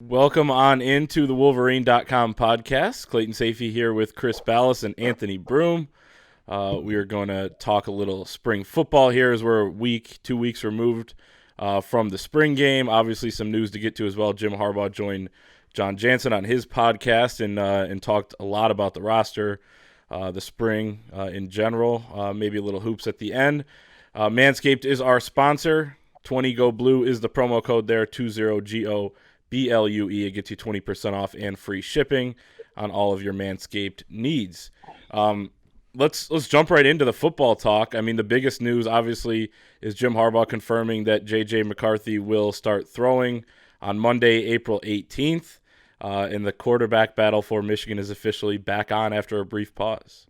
Welcome on into the Wolverine.com podcast. Clayton Sayfie here with Chris Balas and Anthony Broome. We are going to talk a little spring football here as we're 2 weeks removed from the spring game. Obviously, some news to get to as well. Jim Harbaugh joined John Jansen on his podcast and talked a lot about the roster, the spring in general, maybe a little hoops at the end. Manscaped is our sponsor. 20GO Blue is the promo code there, 20GO BLUE. It gets you 20% off and free shipping on all of your Manscaped needs. Let's jump right into the football talk. I mean, the biggest news, obviously, is Jim Harbaugh confirming that J.J. McCarthy will start throwing on Monday, April 18th. And the quarterback battle for Michigan is officially back on after a brief pause.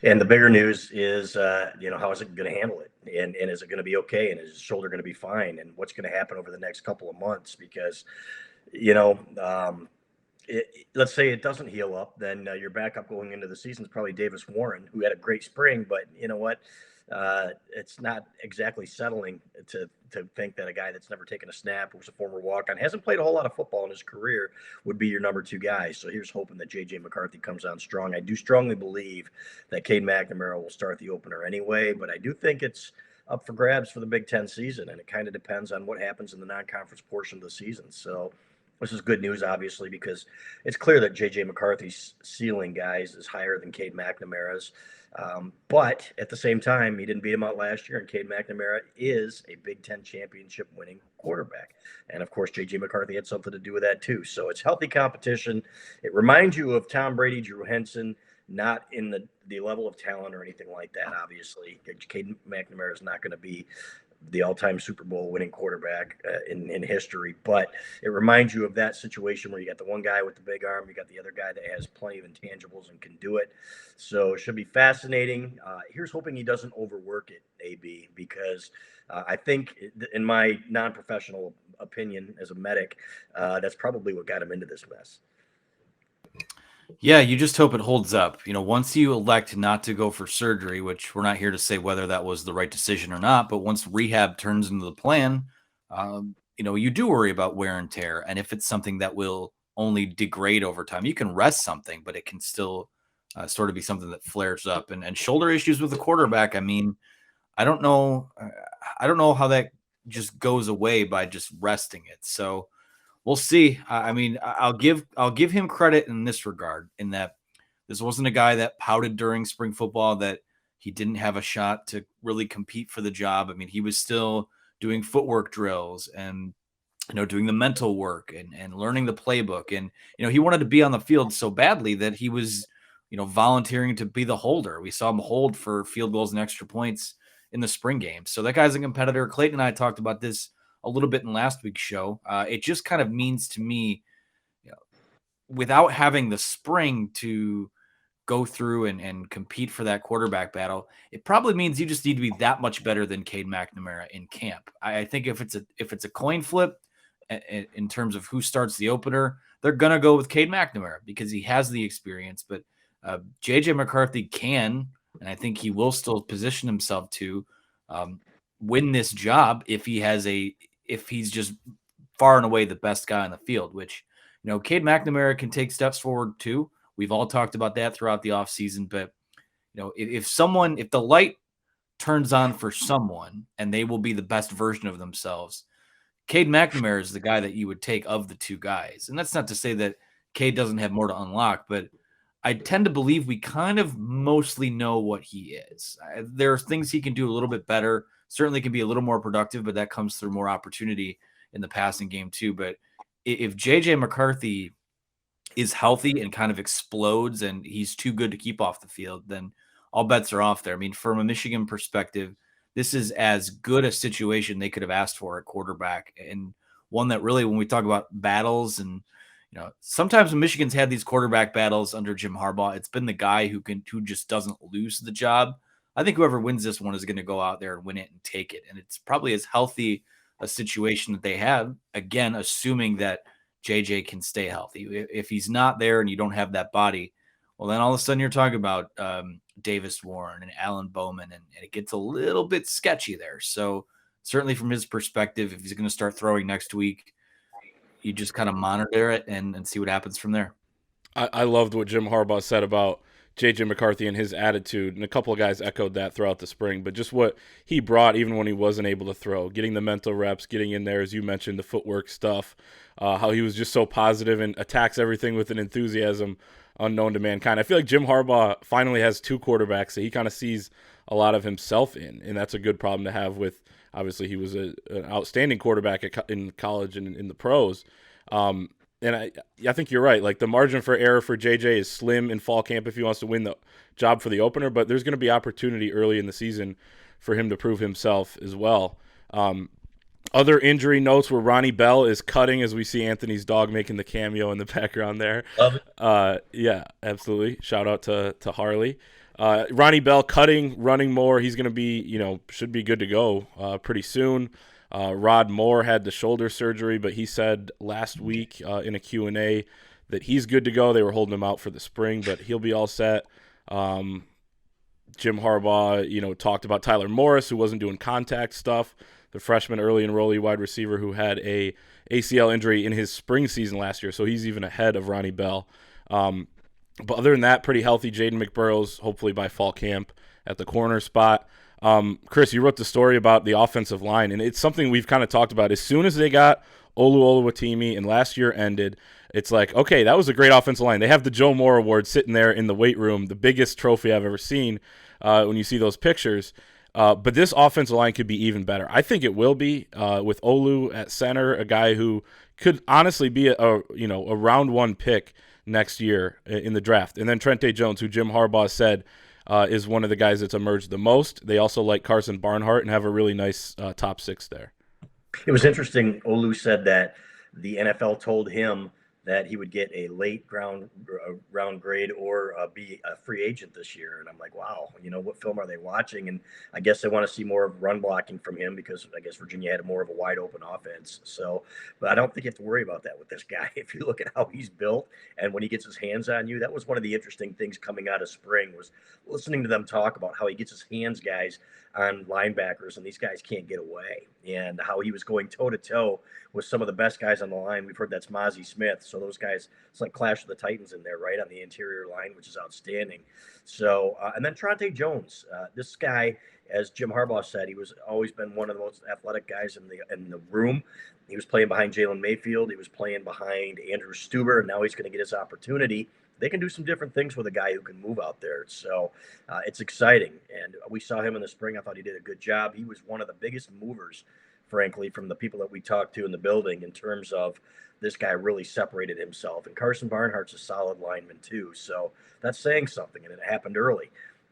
And the bigger news is, how is it going to handle it? And is it going to be okay? And is his shoulder going to be fine? And what's going to happen over the next couple of months? Because, let's say it doesn't heal up, then your backup going into the season is probably Davis Warren, who had a great spring. But you know what? It's not exactly settling to think that a guy that's never taken a snap, who's a former walk-on, hasn't played a whole lot of football in his career, would be your number two guy. So here's hoping that J.J. McCarthy comes on strong. I do strongly believe that Cade McNamara will start the opener anyway, but I do think it's up for grabs for the Big Ten season, and it kind of depends on what happens in the non-conference portion of the season. So this is good news, obviously, because it's clear that J.J. McCarthy's ceiling, guys, is higher than Cade McNamara's. But at the same time, he didn't beat him out last year, and Cade McNamara is a Big Ten championship winning quarterback. And of course, J.J. McCarthy had something to do with that too. So it's healthy competition. It reminds you of Tom Brady, Drew Henson, not in the level of talent or anything like that, obviously. Cade McNamara is not going to be the all-time Super Bowl winning quarterback in history, but it reminds you of that situation where you got the one guy with the big arm, you got the other guy that has plenty of intangibles and can do it. So it should be fascinating. Here's hoping he doesn't overwork it, AB, because I think, in my non-professional opinion as a medic, that's probably what got him into this mess. Yeah, you just hope it holds up. Once you elect not to go for surgery, which we're not here to say whether that was the right decision or not, but once rehab turns into the plan, you do worry about wear and tear. And if it's something that will only degrade over time, you can rest something, but it can still sort of be something that flares up. And shoulder issues with the quarterback, I mean, I don't know how that just goes away by just resting it. So we'll see. I mean, I'll give him credit in this regard, in that this wasn't a guy that pouted during spring football that he didn't have a shot to really compete for the job. I mean, he was still doing footwork drills and doing the mental work and learning the playbook. And he wanted to be on the field so badly that he was volunteering to be the holder. We saw him hold for field goals and extra points in the spring game. So that guy's a competitor. Clayton and I talked about this a little bit in last week's show. It just kind of means to me, without having the spring to go through and compete for that quarterback battle, it probably means you just need to be that much better than Cade McNamara in camp. I think if it's a coin flip in terms of who starts the opener, they're gonna go with Cade McNamara because he has the experience. But J.J. McCarthy can, and I think he will still position himself to win this job if he's just far and away the best guy on the field, which, Cade McNamara can take steps forward too. We've all talked about that throughout the offseason, but if the light turns on for someone and they will be the best version of themselves, Cade McNamara is the guy that you would take of the two guys. And that's not to say that Cade doesn't have more to unlock, but I tend to believe we kind of mostly know what he is. There are things he can do a little bit better, certainly can be a little more productive, but that comes through more opportunity in the passing game too. But if J.J. McCarthy is healthy and kind of explodes and he's too good to keep off the field, then all bets are off there. I mean, from a Michigan perspective, this is as good a situation they could have asked for at quarterback, and one that really, when we talk about battles and sometimes when Michigan's had these quarterback battles under Jim Harbaugh, it's been the guy who just doesn't lose the job. I think whoever wins this one is going to go out there and win it and take it. And it's probably as healthy a situation that they have, again, assuming that JJ can stay healthy. If he's not there and you don't have that body, well, then all of a sudden you're talking about Davis Warren and Alan Bowman, and it gets a little bit sketchy there. So certainly from his perspective, if he's going to start throwing next week, you just kind of monitor it and see what happens from there. I loved what Jim Harbaugh said about J.J. McCarthy and his attitude, and a couple of guys echoed that throughout the spring, but just what he brought even when he wasn't able to throw, getting the mental reps, getting in there, as you mentioned, the footwork stuff, how he was just so positive and attacks everything with an enthusiasm unknown to mankind. I feel like Jim Harbaugh finally has two quarterbacks that he kind of sees a lot of himself in, and that's a good problem to have with, obviously, he was an outstanding quarterback in college and in the pros. And I think you're right. Like, the margin for error for JJ is slim in fall camp if he wants to win the job for the opener, but there's going to be opportunity early in the season for him to prove himself as well. Other injury notes where Ronnie Bell is cutting, as we see Anthony's dog making the cameo in the background there. Love it. Yeah, absolutely. Shout out to Harley. Ronnie Bell cutting, running more. He's going to be, should be good to go pretty soon. Rod Moore had the shoulder surgery, but he said last week in a Q&A that he's good to go. They were holding him out for the spring, but he'll be all set. Jim Harbaugh, talked about Tyler Morris, who wasn't doing contact stuff, the freshman early enrollee wide receiver who had a ACL injury in his spring season last year, so he's even ahead of Ronnie Bell. But other than that, pretty healthy. Jaden McBurrows, hopefully by fall camp at the corner spot. Chris, you wrote the story about the offensive line, and it's something we've kind of talked about. As soon as they got Olu Oluwatimi and last year ended, it's like, okay, that was a great offensive line. They have the Joe Moore Award sitting there in the weight room, the biggest trophy I've ever seen when you see those pictures. But this offensive line could be even better. I think it will be with Olu at center, a guy who could honestly be a round one pick next year in the draft. And then Trente Jones, who Jim Harbaugh said is one of the guys that's emerged the most. They also like Carson Barnhart and have a really nice top six there. It was interesting. Olu said that the NFL told him that he would get a late round grade or be a free agent this year. And I'm like, wow, what film are they watching? And I guess they want to see more of run blocking from him because I guess Virginia had more of a wide open offense. So, but I don't think you have to worry about that with this guy. If you look at how he's built and when he gets his hands on you, that was one of the interesting things coming out of spring was listening to them talk about how he gets his hands, guys, on linebackers, and these guys can't get away, and how he was going toe-to-toe with some of the best guys on the line. We've heard that's Mozzie Smith. So those guys, it's like Clash of the Titans in there, right, on the interior line, which is outstanding. So, and then Trente Jones, this guy, as Jim Harbaugh said, he was always been one of the most athletic guys in the room. He was playing behind Jalen Mayfield. He was playing behind Andrew Stuber, and now he's going to get his opportunity. They can do some different things with a guy who can move out there. So it's exciting. And we saw him in the spring. I thought he did a good job. He was one of the biggest movers, frankly, from the people that we talked to in the building in terms of this guy really separated himself. And Carson Barnhart's a solid lineman too. So that's saying something, and it happened early.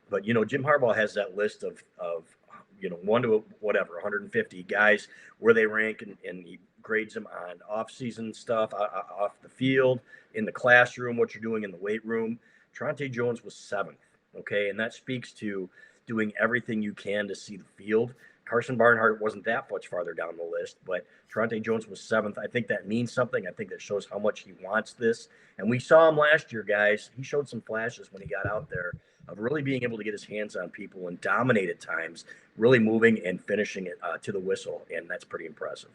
But, Jim Harbaugh has that list of 1 to 150 guys where they rank, and he grades them on off-season stuff, off the field, in the classroom, what you're doing in the weight room. Trente Jones was 7th, okay? And that speaks to doing everything you can to see the field. Carson Barnhart wasn't that much farther down the list, but Trente Jones was 7th. I think that means something. I think that shows how much he wants this. And we saw him last year, guys. He showed some flashes when he got out there of really being able to get his hands on people and dominate at times, really moving and finishing it to the whistle. And that's pretty impressive.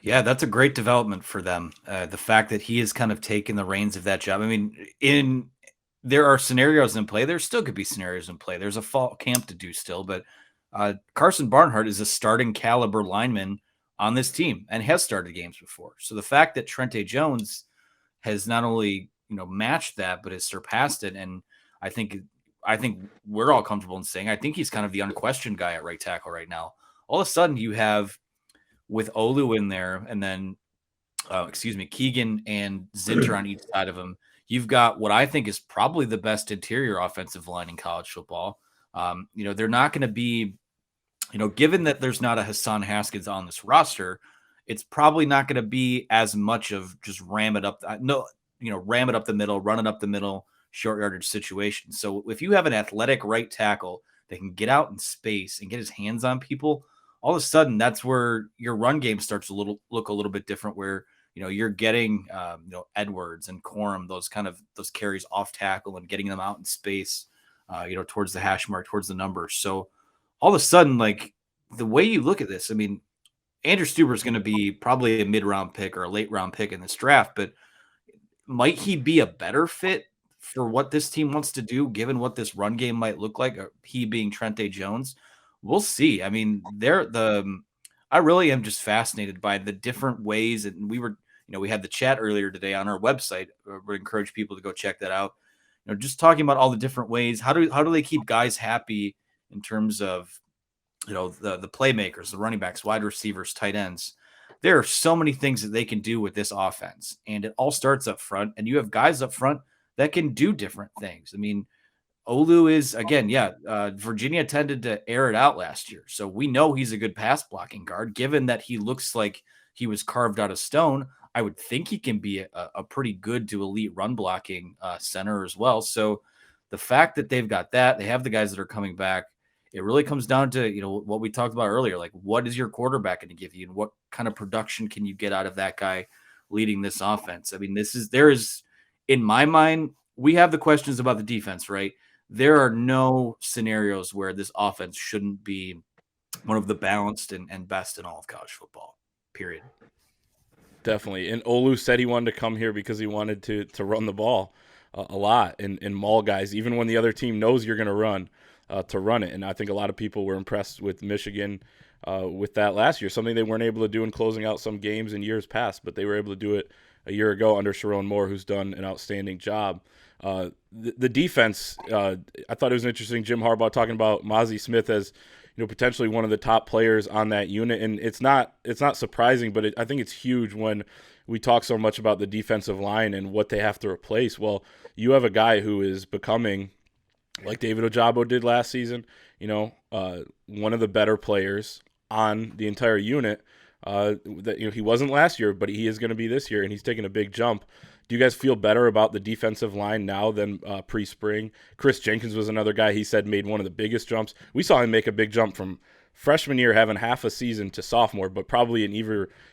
Yeah, that's a great development for them. The fact that he has kind of taken the reins of that job. I mean, there are scenarios in play. There still could be scenarios in play. There's a fall camp to do still, but Carson Barnhart is a starting caliber lineman on this team and has started games before. So the fact that Trente Jones has not only matched that, but has surpassed it, and I think we're all comfortable in saying I think he's kind of the unquestioned guy at right tackle right now. All of a sudden, you have with Olu in there, and then Keegan and Zinter on each side of him. You've got what I think is probably the best interior offensive line in college football. They're not going to be, given that there's not a Hassan Haskins on this roster, it's probably not going to be as much of just ram it up the middle, run it up the middle, short yardage situation. So if you have an athletic right tackle that can get out in space and get his hands on people, all of a sudden that's where your run game starts to look a little bit different, where you're getting Edwards and Corum, those carries off tackle and getting them out in space, towards the hash mark, towards the numbers. So all of a sudden, like, the way you look at this, I mean, Andrew Stuber is going to be probably a mid-round pick or a late-round pick in this draft, but might he be a better fit for what this team wants to do, given what this run game might look like? He being Trente Jones, we'll see. I mean, I really am just fascinated by the different ways, and we had the chat earlier today on our website. We encourage people to go check that out. Just talking about all the different ways. How do they keep guys happy in terms of the playmakers, the running backs, wide receivers, tight ends? There are so many things that they can do with this offense, and it all starts up front, and you have guys up front that can do different things. I mean, Olu is, again, Virginia tended to air it out last year, so we know he's a good pass blocking guard. Given that he looks like he was carved out of stone, I would think he can be a pretty good to elite run blocking center as well. So the fact that they've got that, they have the guys that are coming back, it really comes down to, what we talked about earlier, like what is your quarterback going to give you and what kind of production can you get out of that guy leading this offense? I mean, in my mind, we have the questions about the defense, right? There are no scenarios where this offense shouldn't be one of the balanced and best in all of college football, period. Definitely. And Olu said he wanted to come here because he wanted to run the ball a lot and maul guys, even when the other team knows you're going to run. To run it. And I think a lot of people were impressed with Michigan with that last year, something they weren't able to do in closing out some games in years past, but they were able to do it a year ago under Sharon Moore, who's done an outstanding job. The defense, I thought it was interesting, Jim Harbaugh talking about Mazi Smith as potentially one of the top players on that unit. And it's not surprising, but I think it's huge when we talk so much about the defensive line and what they have to replace. Well, you have a guy who is becoming, like David Ojabo did last season, one of the better players on the entire unit. That he wasn't last year, but he is going to be this year, and he's taking a big jump. Do you guys feel better about the defensive line now than pre-spring? Chris Jenkins was another guy he said made one of the biggest jumps. We saw him make a big jump from freshman year, having half a season, to sophomore, but probably an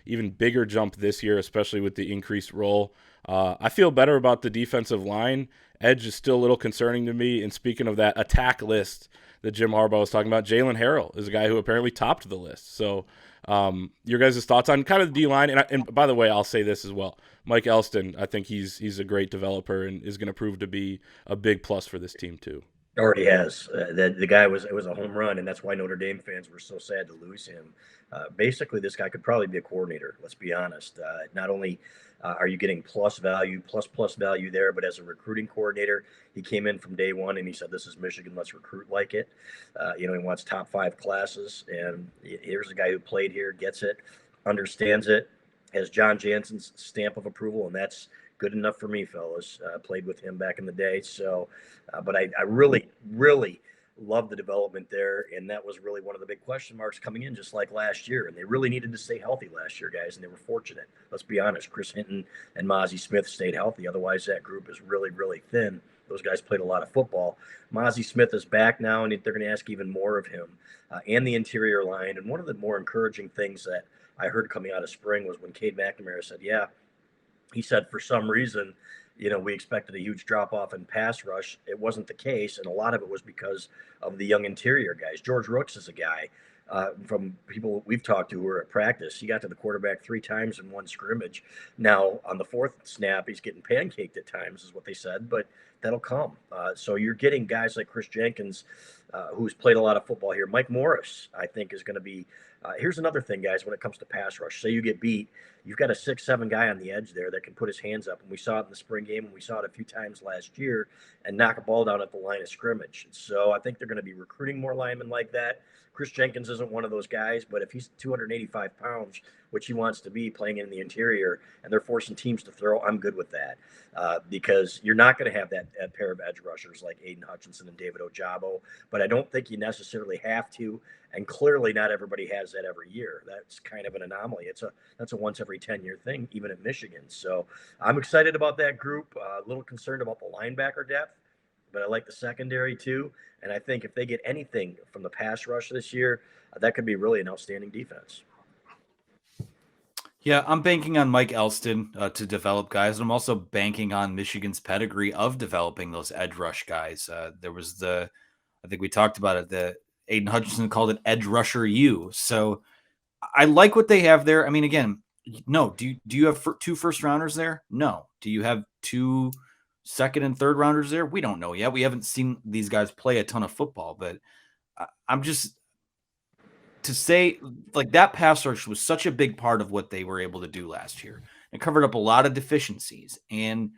even bigger jump this year, especially with the increased role. I feel better about the defensive line. Edge is still a little concerning to me. And speaking of that attack list that Jim Harbaugh was talking about, Jalen Harrell is a guy who apparently topped the list. So your guys' thoughts on kind of the D-line. And by the way, I'll say this as well. Mike Elston, I think he's a great developer and is going to prove to be a big plus for this team too. Already has. The guy it was a home run, and that's why Notre Dame fans were so sad to lose him. Basically, this guy could probably be a coordinator. Let's be honest. Not only are you getting plus value there, but as a recruiting coordinator, he came in from day one and he said, "This is Michigan. Let's recruit like it." He wants top 5 classes, and here's a guy who played here, gets it, understands it, has John Jansen's stamp of approval, and that's good enough for me, fellas. Played with him back in the day. So, but I really, really love the development there. And that was really one of the big question marks coming in, just like last year. And they really needed to stay healthy last year, guys. And they were fortunate. Let's be honest. Chris Hinton and Mazi Smith stayed healthy. Otherwise, that group is really, really thin. Those guys played a lot of football. Mazi Smith is back now, and they're going to ask even more of him and the interior line. And one of the more encouraging things that I heard coming out of spring was when Cade McNamara said, he said, for some reason, we expected a huge drop off in pass rush. It wasn't the case. And a lot of it was because of the young interior guys. George Rooks is a guy from people we've talked to who are at practice. He got to the quarterback 3 times in one scrimmage. Now, on the 4th snap, he's getting pancaked at times, is what they said, but that'll come. So you're getting guys like Chris Jenkins, who's played a lot of football here. Mike Morris, I think, is going to be here's another thing, guys, when it comes to pass rush. Say you get beat, you've got a 6'7" guy on the edge there that can put his hands up. And we saw it in the spring game, and we saw it a few times last year, and knock a ball down at the line of scrimmage. So I think they're going to be recruiting more linemen like that. Chris Jenkins isn't one of those guys, but if he's 285 pounds, which he wants to be, playing in the interior, and they're forcing teams to throw, I'm good with that. Because you're not going to have that pair of edge rushers like Aiden Hutchinson and David Ojabo, but I don't think you necessarily have to, and clearly not everybody has that every year. That's kind of an anomaly. That's a once every 10-year thing, even at Michigan. So I'm excited about that group. A little concerned about the linebacker depth, but I like the secondary too. And I think if they get anything from the pass rush this year, that could be really an outstanding defense. Yeah, I'm banking on Mike Elston to develop guys, and I'm also banking on Michigan's pedigree of developing those edge rush guys. There was I think we talked about it, the Aiden Hutchinson called it edge rusher U. So I like what they have there. I mean, again, no. Do you have 2 first rounders there? No. Do you have 2 second and third rounders there? We don't know yet. We haven't seen these guys play a ton of football, but I'm just to say like that pass rush was such a big part of what they were able to do last year. It covered up a lot of deficiencies, and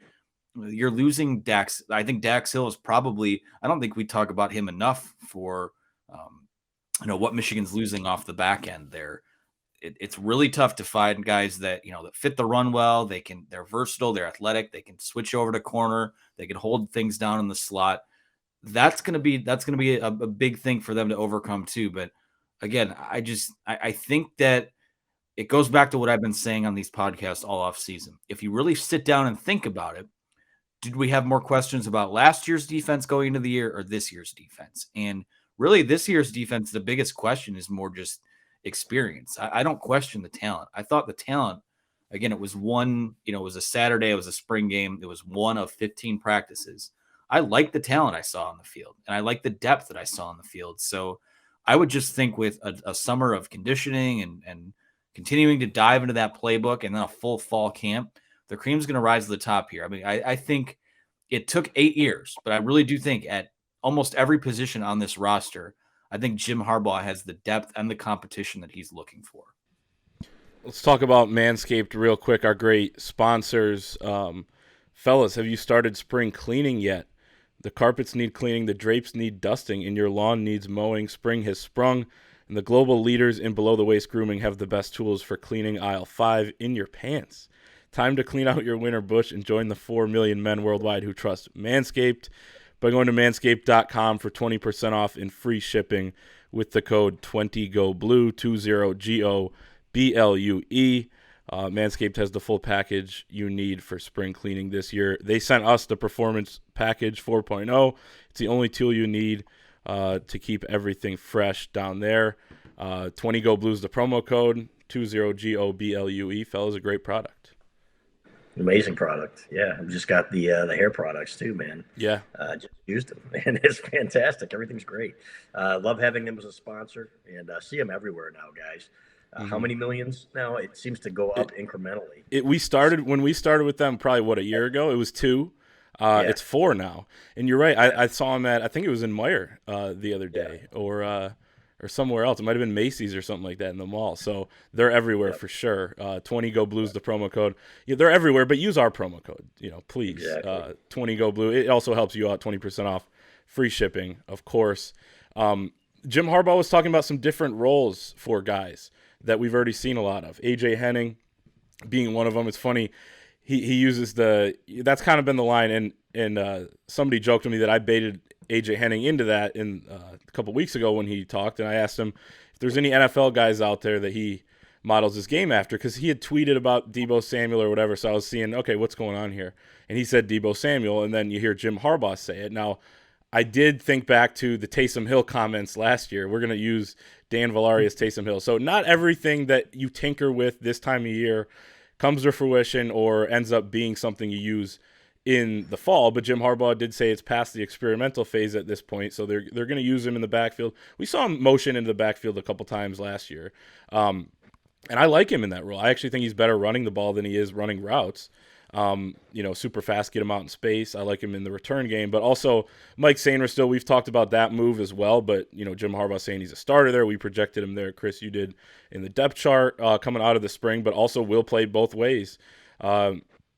you're losing Dax. I think Dax Hill is probably. I don't think we talk about him enough for what Michigan's losing off the back end there. It's really tough to find guys that that fit the run well. They're versatile, they're athletic, they can switch over to corner, they can hold things down in the slot. That's gonna be a big thing for them to overcome too. But again, I think that it goes back to what I've been saying on these podcasts all off season. If you really sit down and think about it, did we have more questions about last year's defense going into the year or this year's defense? And really, this year's defense, the biggest question is more just experience. I don't question the talent. I thought the talent, again, it was one, it was a Saturday, it was a spring game, it was one of 15 practices. I like the talent I saw on the field, and I like the depth that I saw on the field. So I would just think with a summer of conditioning and continuing to dive into that playbook and then a full fall camp, the cream's going to rise to the top here. I mean, I think it took 8 years, but I really do think at almost every position on this roster, I think Jim Harbaugh has the depth and the competition that he's looking for. Let's talk about Manscaped real quick, our great sponsors. Fellas, have you started spring cleaning yet? The carpets need cleaning, the drapes need dusting, and your lawn needs mowing. Spring has sprung, and the global leaders in below-the-waist grooming have the best tools for cleaning aisle 5 in your pants. Time to clean out your winter bush and join the 4 million men worldwide who trust Manscaped by going to manscaped.com for 20% off and free shipping with the code 20GOBLUE, 20GOBLUE. Manscaped has the full package you need for spring cleaning this year. They sent us the Performance Package 4.0. It's the only tool you need to keep everything fresh down there. 20GOBLUE is the promo code, 20GOBLUE. Fellas, a great product. Amazing product. Yeah, I've just got the hair products too, man. Yeah. Just used them, and it's fantastic. Everything's great. Love having them as a sponsor, and see them everywhere now, guys. How many millions now? It seems to go up incrementally. When we started with them, probably a year ago. It was 2. It's 4 now. And you're right. I saw them at, I think it was in Meyer the other day, or somewhere else. It might have been Macy's or something like that in the mall. So they're everywhere for sure. 20GoBlue is the promo code. Yeah, they're everywhere, but use our promo code. Please. Exactly. 20GoBlue. It also helps you out. 20% off, free shipping, of course. Jim Harbaugh was talking about some different roles for guys that we've already seen a lot of. AJ Henning being one of them. It's funny. He uses that's kind of been the line, and somebody joked to me that I baited AJ Henning into that a couple weeks ago when he talked, and I asked him if there's any NFL guys out there that he models his game after, because he had tweeted about Deebo Samuel or whatever, so I was seeing, okay, what's going on here? And he said Deebo Samuel, and then you hear Jim Harbaugh say it. Now, I did think back to the Taysom Hill comments last year. We're going to use Dan Villari as Taysom Hill. So not everything that you tinker with this time of year comes to fruition or ends up being something you use in the fall, but Jim Harbaugh did say it's past the experimental phase at this point, so they're going to use him in the backfield. We saw him motion into the backfield a couple times last year, and I like him in that role. I actually think he's better running the ball than he is running routes. Super fast, get him out in space. I like him in the return game, but also Mike Sainristil, we've talked about that move as well, but Jim Harbaugh saying he's a starter there. We projected him there. Chris, you did in the depth chart coming out of the spring, but also will play both ways.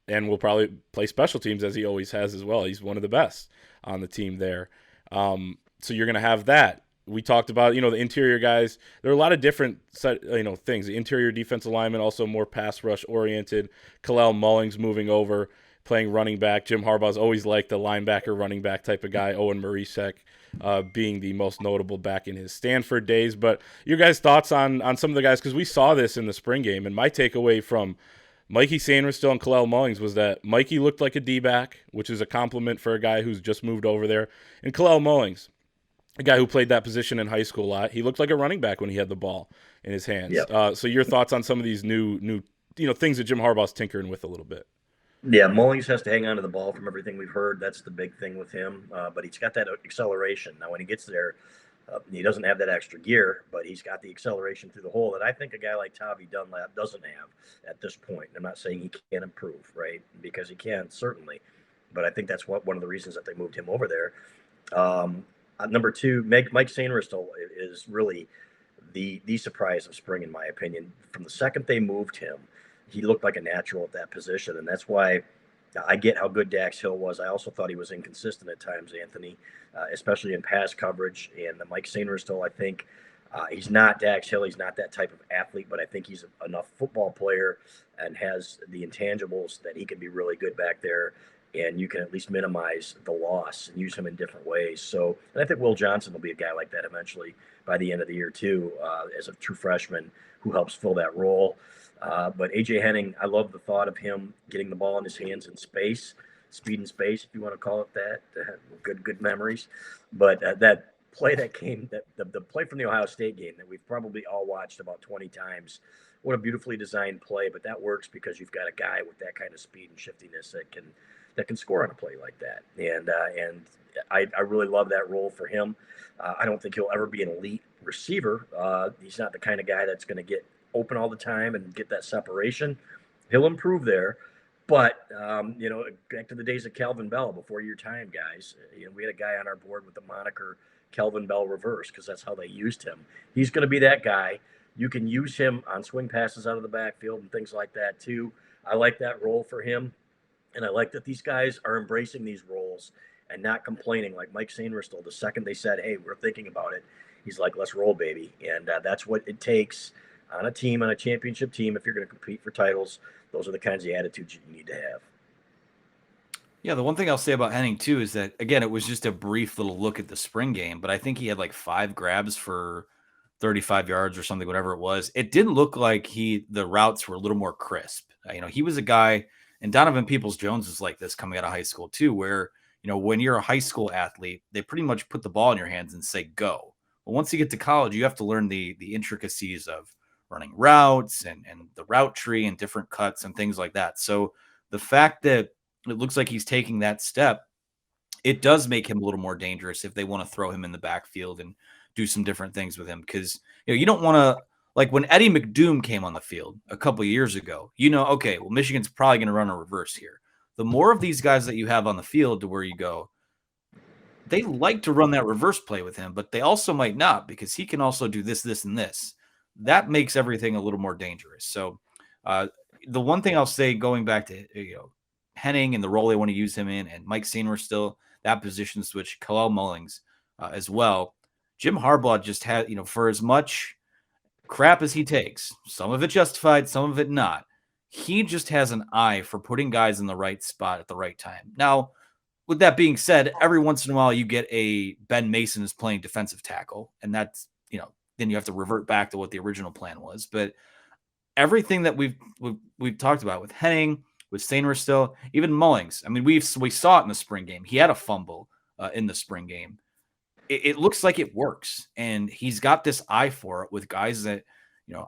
And will probably play special teams as he always has as well. He's one of the best on the team there. So you're going to have that. We talked about, the interior guys. There are a lot of different things. The interior defensive lineman, also more pass rush oriented. Kalel Mullings moving over, playing running back. Jim Harbaugh's always liked the linebacker, running back type of guy. Owen Marisek being the most notable back in his Stanford days. But your guys' thoughts on some of the guys, because we saw this in the spring game, and my takeaway from Mikey Sainristil and Kalel Mullings was that Mikey looked like a D-back, which is a compliment for a guy who's just moved over there. And Kalel Mullings, a guy who played that position in high school a lot, he looked like a running back when he had the ball in his hands. Yep. So your thoughts on some of these new things that Jim Harbaugh's tinkering with a little bit? Yeah, Mullings has to hang on to the ball from everything we've heard. That's the big thing with him. But he's got that acceleration. Now, when he gets there, He doesn't have that extra gear, but he's got the acceleration through the hole that I think a guy like Tavi Dunlap doesn't have at this point. I'm not saying he can't improve, right? Because he can, certainly. But I think that's one of the reasons that they moved him over there. Number two, Mike Sainristil is really the surprise of spring, in my opinion. From the second they moved him, he looked like a natural at that position, and that's why I get how good Dax Hill was. I also thought he was inconsistent at times, Anthony, especially in pass coverage. And Mike Sainristil, I think he's not Dax Hill. He's not that type of athlete, but I think he's enough football player and has the intangibles that he can be really good back there. And you can at least minimize the loss and use him in different ways. So, and I think Will Johnson will be a guy like that eventually by the end of the year too, as a true freshman who helps fill that role. But AJ Henning, I love the thought of him getting the ball in his hands in space, speed and space, if you want to call it that. Good memories. But that play that came, the play from the Ohio State game that we've probably all watched about 20 times. What a beautifully designed play, but that works because you've got a guy with that kind of speed and shiftiness that can score on a play like that. And I really love that role for him. I don't think he'll ever be an elite receiver. He's not the kind of guy that's going to get open all the time and get that separation. He'll improve there. But, back to the days of Calvin Bell, before your time, guys. We had a guy on our board with the moniker Calvin Bell Reverse because that's how they used him. He's going to be that guy. You can use him on swing passes out of the backfield and things like that, too. I like that role for him. And I like that these guys are embracing these roles and not complaining. Like Mike Sainristil, the second they said, hey, we're thinking about it, he's like, let's roll, baby. And that's what it takes on a championship team, if you're going to compete for titles. Those are the kinds of attitudes you need to have. Yeah, the one thing I'll say about Henning, too, is that, again, it was just a brief little look at the spring game, but I think he had like 5 grabs for 35 yards or something, whatever it was. It did look like the routes were a little more crisp. He was a guy, and Donovan Peoples-Jones is like this coming out of high school, too, where, when you're a high school athlete, they pretty much put the ball in your hands and say, go. But once you get to college, you have to learn the intricacies of running routes and the route tree and different cuts and things like that. So the fact that it looks like he's taking that step, it does make him a little more dangerous if they want to throw him in the backfield and do some different things with him. Because you don't want to, like when Eddie McDoom came on the field a couple of years ago, okay, well, Michigan's probably going to run a reverse here. The more of these guys that you have on the field to where you go, they like to run that reverse play with him, but they also might not because he can also do this, this, and this. That makes everything a little more dangerous. So the one thing I'll say, going back to Henning and the role they want to use him in, and Mike Sainristil, that position switch, Kalel Mullings as well. Jim Harbaugh just had, for as much crap as he takes, some of it justified, some of it not, he just has an eye for putting guys in the right spot at the right time. Now, with that being said, every once in a while you get a Ben Mason is playing defensive tackle, and that's, then you have to revert back to what the original plan was. But everything that we've talked about with Henning, with Sainristil, even Mullings, I mean, we saw it in the spring game. He had a fumble in the spring game. It looks like it works, and he's got this eye for it with guys that,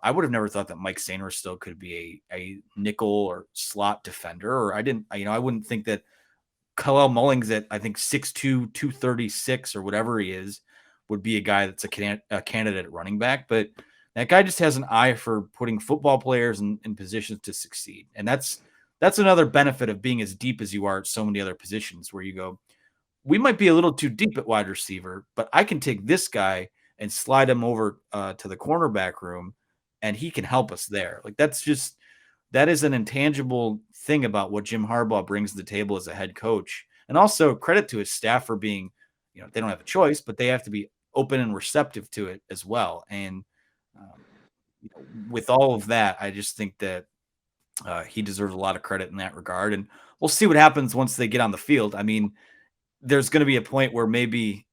I would have never thought that Mike Sainristil could be a nickel or slot defender, or I wouldn't think that Kalel Mullings at, I think, 6'2", 236 or whatever he is, would be a guy that's a candidate at running back. But that guy just has an eye for putting football players in positions to succeed. And that's another benefit of being as deep as you are at so many other positions, where you go, we might be a little too deep at wide receiver, but I can take this guy and slide him over to the cornerback room, and he can help us there. Like that is an intangible thing about what Jim Harbaugh brings to the table as a head coach. And also credit to his staff for being, they don't have a choice, but they have to be open and receptive to it as well. And with all of that, I just think that he deserves a lot of credit in that regard. And we'll see what happens once they get on the field. I mean, there's going to be a point where maybe,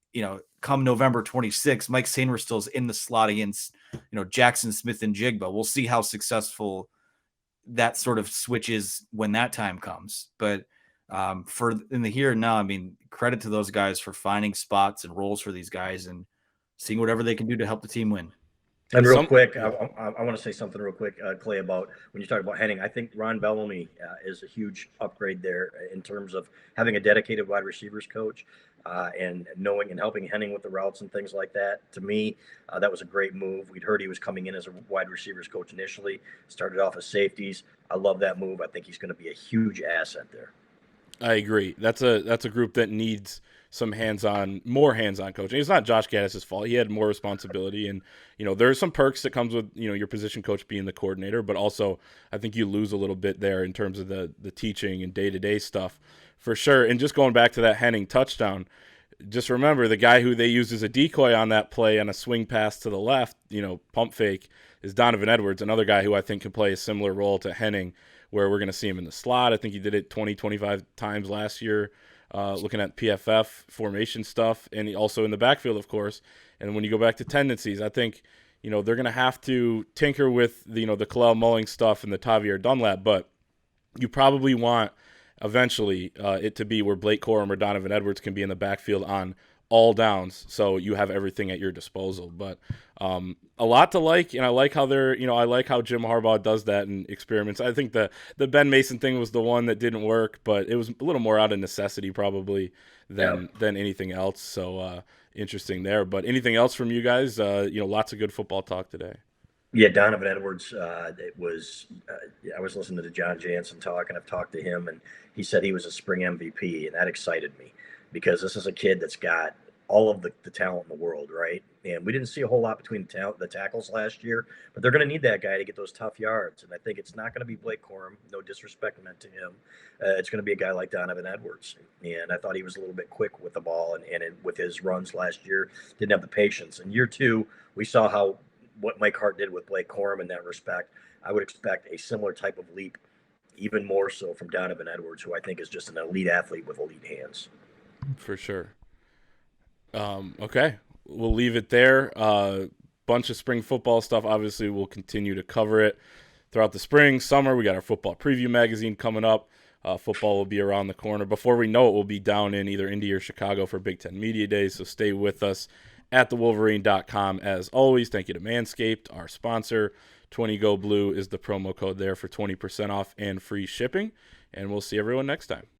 come November 26th, Mike Sainristil's in the slot against, Jackson Smith and Jigba. We'll see how successful that sort of switches when that time comes. But for in the here and now, I mean, credit to those guys for finding spots and roles for these guys and seeing whatever they can do to help the team win. And real quick, I want to say something real quick, Clay, about when you talk about Henning. I think Ron Bellamy is a huge upgrade there in terms of having a dedicated wide receivers coach. and knowing and helping Henning with the routes and things like that. To me, that was a great move. We'd heard he was coming in as a wide receivers coach initially, started off as safeties. I love that move. I think he's going to be a huge asset there. I agree. That's a group that needs some more hands-on coaching. It's not Josh Gaddis' fault. He had more responsibility, and there are some perks that comes with your position coach being the coordinator, but also I think you lose a little bit there in terms of the teaching and day-to-day stuff for sure. And just going back to that Henning touchdown, just remember the guy who they used as a decoy on that play on a swing pass to the left, pump fake, is Donovan Edwards, another guy who I think can play a similar role to Henning, where we're going to see him in the slot. I think he did it 20, 25 times last year, looking at PFF formation stuff, and also in the backfield, of course. And when you go back to tendencies, I think, they're going to have to tinker with the Kalel Mulling stuff and the Tavier Dunlap, but you probably want eventually it to be where Blake Corum or Donovan Edwards can be in the backfield on all downs, so you have everything at your disposal. But a lot to like, and I like how I like how Jim Harbaugh does that and experiments. I think the Ben Mason thing was the one that didn't work, but it was a little more out of necessity probably than anything else. So interesting there. But anything else from you guys? Lots of good football talk today. Yeah, Donovan Edwards. I was listening to John Jansen talk, and I've talked to him, and he said he was a spring MVP, and that excited me because this is a kid that's got all of the talent in the world, right? And we didn't see a whole lot between the tackles last year, but they're going to need that guy to get those tough yards. And I think it's not going to be Blake Corum, no disrespect meant to him. It's going to be a guy like Donovan Edwards. And I thought he was a little bit quick with the ball, and with his runs last year, didn't have the patience. In year two, we saw what Mike Hart did with Blake Corum in that respect. I would expect a similar type of leap, even more so from Donovan Edwards, who I think is just an elite athlete with elite hands. For sure. Okay, we'll leave it there. Bunch of spring football stuff. Obviously, we'll continue to cover it throughout the spring, summer. We got our football preview magazine coming up. Football will be around the corner. Before we know it, we'll be down in either Indy or Chicago for Big Ten Media Days, so stay with us at thewolverine.com. As always, thank you to Manscaped, our sponsor. 20GoBlue is the promo code there for 20% off and free shipping, and we'll see everyone next time.